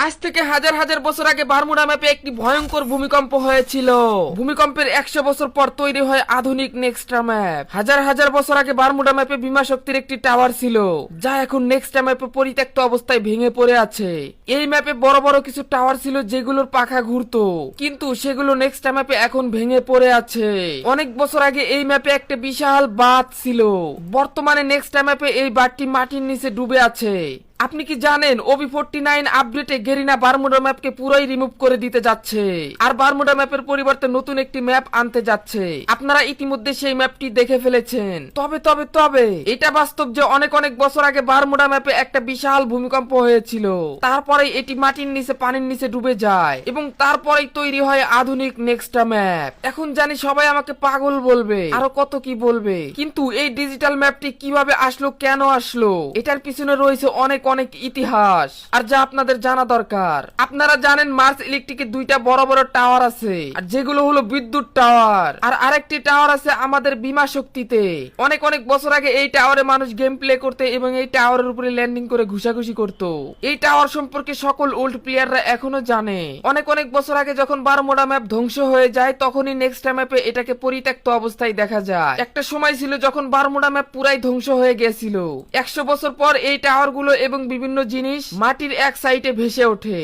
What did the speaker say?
আজ থেকে হাজার হাজার বছর আগে বারমুডা ম্যাপে একটি ভয়ঙ্কর ভূমিকম্প হয়েছিল। ভূমিকম্পের 100 বছর পর তৈরি হয় আধুনিক নেক্সটা ম্যাপ। হাজার হাজার বছর আগে বারমুডা ম্যাপে বিমা শক্তির একটি টাওয়ার ছিল, যা এখন নেক্সটা ম্যাপে পরিত্যক্ত অবস্থায় ভেঙে পড়ে আছে। এই ম্যাপে বড় বড় কিছু টাওয়ার ছিল যেগুলোর পাখা ঘুরতো, কিন্তু সেগুলো নেক্সটা ম্যাপে এখন ভেঙে পড়ে আছে। অনেক বছর আগে এই ম্যাপে একটা বিশাল বাঁধ ছিল। বর্তমানে নেক্সটা ম্যাপে এই বাঁধটি মাটির নিচে ডুবে আছে। আপনি কি জানেন OB49 আপডেটে গেরিনা বারমুডা ম্যাপকে পুরোই রিমুভ করে দিতে যাচ্ছে আর বারমুডা ম্যাপের পরিবর্তে নতুন একটি ম্যাপ আনতে যাচ্ছে। আপনারা ইতিমধ্যে সেই ম্যাপটি দেখে ফেলেছেন। তবে এটা বাস্তব যে অনেক অনেক বছর আগে বারমুডা ম্যাপে একটা বিশাল ভূমিকম্প হয়েছিল। তারপরে এটি মাটির নিচে পানির নিচে ডুবে যায় এবং তারপরেই তৈরি হয় আধুনিক নেক্সটা ম্যাপ। এখন জানি সবাই আমাকে পাগল বলবে, আরো কত কি বলবে, কিন্তু এই ডিজিটাল ম্যাপটি কিভাবে আসলো, কেন আসলো, এটার পিছনে রয়েছে অনেক অনেক ইতিহাস, আর যা আপনাদের জানা দরকার। আপনারা জানেন মার্স ইলেকট্রিকের দুইটা বড় বড় টাওয়ার আছে, আর যেগুলো হলো বিদ্যুৎ টাওয়ার, আর আরেকটি টাওয়ার আছে আমাদের বিমা শক্তিতে। অনেক অনেক বছর আগে এই টাওয়ারে মানুষ গেম প্লে করতে এবং এই টাওয়ারের উপরে ল্যান্ডিং করে ঘুষাঘুষি করত। এই টাওয়ার সম্পর্কে সকল ওল্ড প্লেয়াররা এখনো জানে। অনেক অনেক বছর আগে যখন বারমুডা ম্যাপ ধ্বংস হয়ে যায়, তখনই নেক্সটা ম্যাপে এটাকে পরিত্যক্ত অবস্থায় দেখা যায়। একটা সময় ছিল যখন বারমুডা ম্যাপ পুরাই ধ্বংস হয়ে গেছিল। 100 বছর পর এই টাওয়ার গুলো এবং বিভিন্ন জিনিস মাটির এক সাইডে ভেসে ওঠে।